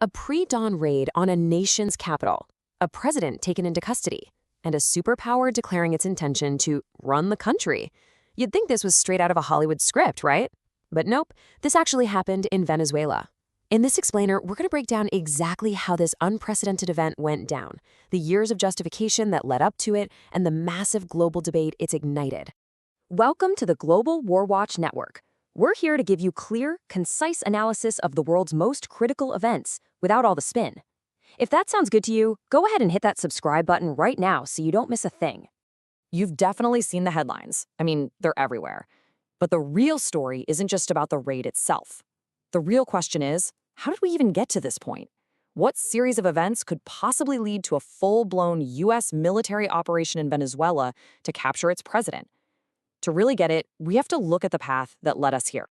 A pre-dawn raid on a nation's capital, a president taken into custody, and a superpower declaring its intention to run the country. You'd think this was straight out of a Hollywood script, right? But nope, this actually happened in Venezuela. In this explainer, we're going to break down exactly how this unprecedented event went down, the years of justification that led up to it, and the massive global debate it's ignited. Welcome to the Global WarWatch Network. We're here to give you clear, concise analysis of the world's most critical events, without all the spin. If that sounds good to you, go ahead and hit that subscribe button right now so you don't miss a thing. You've definitely seen the headlines. I mean, they're everywhere. But the real story isn't just about the raid itself. The real question is, how did we even get to this point? What series of events could possibly lead to a full-blown U.S. military operation in Venezuela to capture its president? To really get it, we have to look at the path that led us here.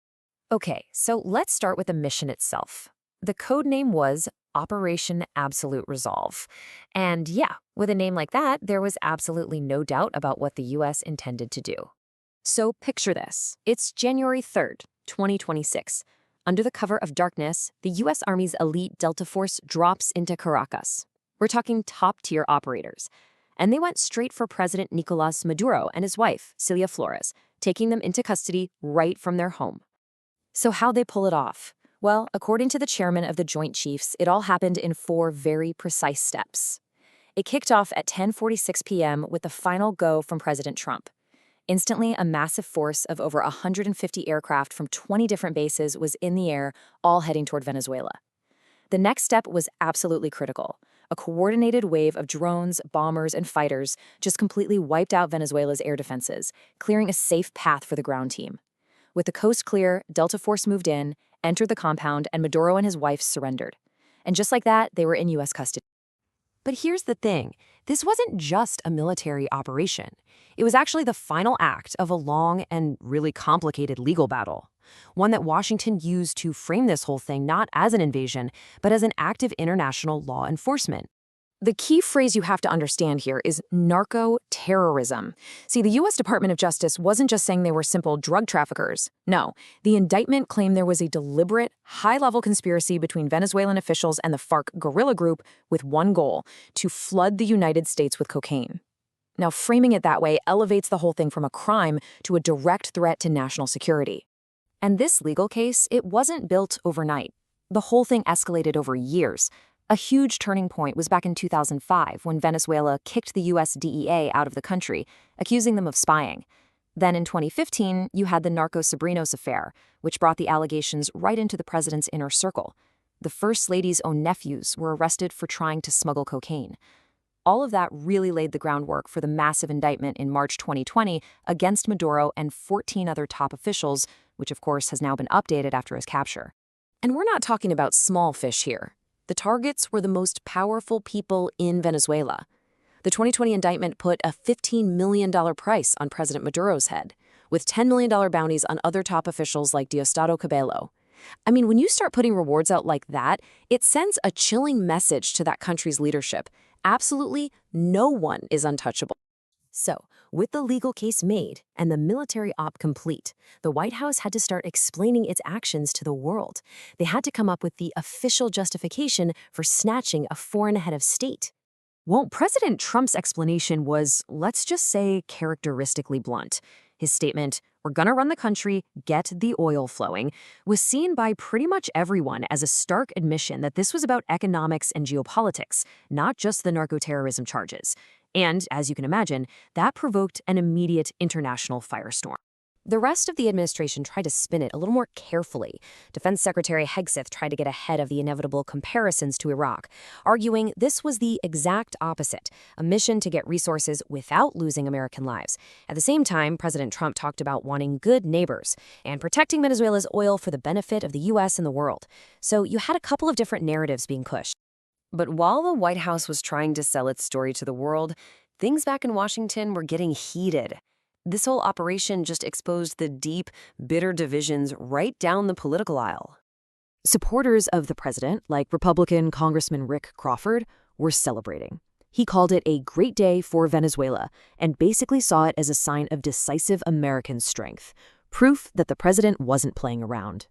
Okay, so let's start with the mission itself. The code name was Operation Absolute Resolve. And yeah, with a name like that, there was absolutely no doubt about what the U.S. intended to do. So picture this. It's January 3rd, 2026. Under the cover of darkness, the U.S. Army's elite Delta Force drops into Caracas. We're talking top-tier operators. And they went straight for President Nicolás Maduro and his wife, Cilia Flores, taking them into custody right from their home. So how'd they pull it off? Well, according to the chairman of the Joint Chiefs, it all happened in 4 very precise steps. It kicked off at 10:46 p.m. with the final go from President Trump. Instantly, a massive force of over 150 aircraft from 20 different bases was in the air, all heading toward Venezuela. The next step was absolutely critical. A coordinated wave of drones, bombers, and fighters just completely wiped out Venezuela's air defenses, clearing a safe path for the ground team. With the coast clear, Delta Force moved in, entered the compound, and Maduro and his wife surrendered. And just like that, they were in U.S. custody. But here's the thing. This wasn't just a military operation. It was actually the final act of a long and really complicated legal battle, one that Washington used to frame this whole thing not as an invasion, but as an act of international law enforcement. The key phrase you have to understand here is narco-terrorism. See, the U.S. Department of Justice wasn't just saying they were simple drug traffickers. No, the indictment claimed there was a deliberate, high-level conspiracy between Venezuelan officials and the FARC guerrilla group with one goal: to flood the United States with cocaine. Now, framing it that way elevates the whole thing from a crime to a direct threat to national security. And this legal case, it wasn't built overnight. The whole thing escalated over years. A huge turning point was back in 2005 when Venezuela kicked the U.S. DEA out of the country, accusing them of spying. Then in 2015, you had the Narcos-Sobrinos affair, which brought the allegations right into the president's inner circle. The First Lady's own nephews were arrested for trying to smuggle cocaine. All of that really laid the groundwork for the massive indictment in March 2020 against Maduro and 14 other top officials, which of course has now been updated after his capture. And we're not talking about small fish here. The targets were the most powerful people in Venezuela. The 2020 indictment put a $15 million price on President Maduro's head, with $10 million bounties on other top officials like Diosdado Cabello. I mean, when you start putting rewards out like that, it sends a chilling message to that country's leadership. Absolutely no one is untouchable. So, with the legal case made and the military op complete, the White House had to start explaining its actions to the world. They had to come up with the official justification for snatching a foreign head of state. Well, President Trump's explanation was, let's just say, characteristically blunt. His statement, "We're gonna run the country, get the oil flowing," was seen by pretty much everyone as a stark admission that this was about economics and geopolitics, not just the narco-terrorism charges. And, as you can imagine, that provoked an immediate international firestorm. The rest of the administration tried to spin it a little more carefully. Defense Secretary Hegseth tried to get ahead of the inevitable comparisons to Iraq, arguing this was the exact opposite, a mission to get resources without losing American lives. At the same time, President Trump talked about wanting good neighbors and protecting Venezuela's oil for the benefit of the U.S. and the world. So you had a couple of different narratives being pushed. But while the White House was trying to sell its story to the world, things back in Washington were getting heated. This whole operation just exposed the deep, bitter divisions right down the political aisle. Supporters of the president, like Republican Congressman Rick Crawford, were celebrating. He called it a great day for Venezuela and basically saw it as a sign of decisive American strength, proof that the president wasn't playing around.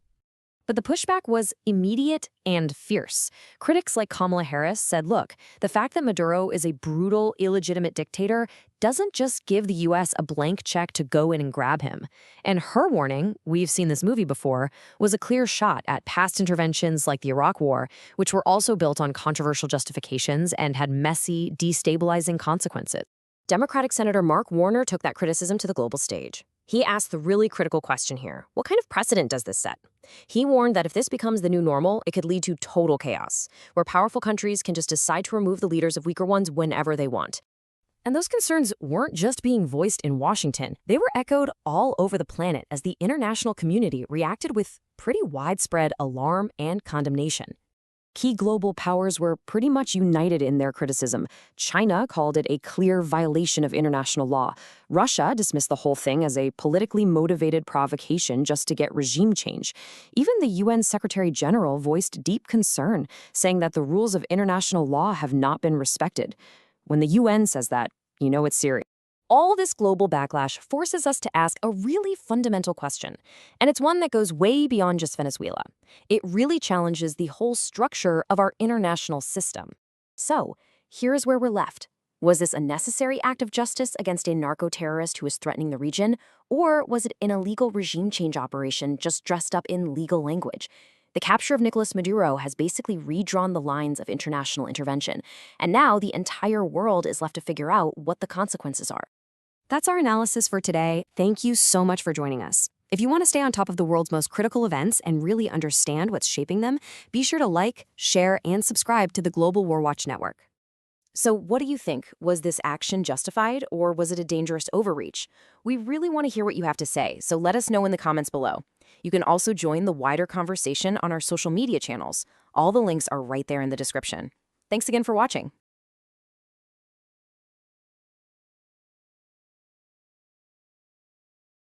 But the pushback was immediate and fierce. Critics like Kamala Harris said, look, the fact that Maduro is a brutal, illegitimate dictator doesn't just give the U.S. a blank check to go in and grab him. And her warning, we've seen this movie before, was a clear shot at past interventions like the Iraq War, which were also built on controversial justifications and had messy, destabilizing consequences. Democratic Senator Mark Warner took that criticism to the global stage. He asked the really critical question here: what kind of precedent does this set? He warned that if this becomes the new normal, it could lead to total chaos, where powerful countries can just decide to remove the leaders of weaker ones whenever they want. And those concerns weren't just being voiced in Washington. They were echoed all over the planet as the international community reacted with pretty widespread alarm and condemnation. Key global powers were pretty much united in their criticism. China called it a clear violation of international law. Russia dismissed the whole thing as a politically motivated provocation just to get regime change. Even the UN Secretary General voiced deep concern, saying that the rules of international law have not been respected. When the UN says that, you know it's serious. All this global backlash forces us to ask a really fundamental question, and it's one that goes way beyond just Venezuela. It really challenges the whole structure of our international system. So, here's where we're left. Was this a necessary act of justice against a narco-terrorist who is threatening the region, or was it an illegal regime change operation just dressed up in legal language? The capture of Nicolas Maduro has basically redrawn the lines of international intervention, and now the entire world is left to figure out what the consequences are. That's our analysis for today. Thank you so much for joining us. If you want to stay on top of the world's most critical events and really understand what's shaping them, be sure to like, share, and subscribe to the Global WarWatch Network. So what do you think? Was this action justified, or was it a dangerous overreach? We really want to hear what you have to say, so let us know in the comments below. You can also join the wider conversation on our social media channels. All the links are right there in the description. Thanks again for watching.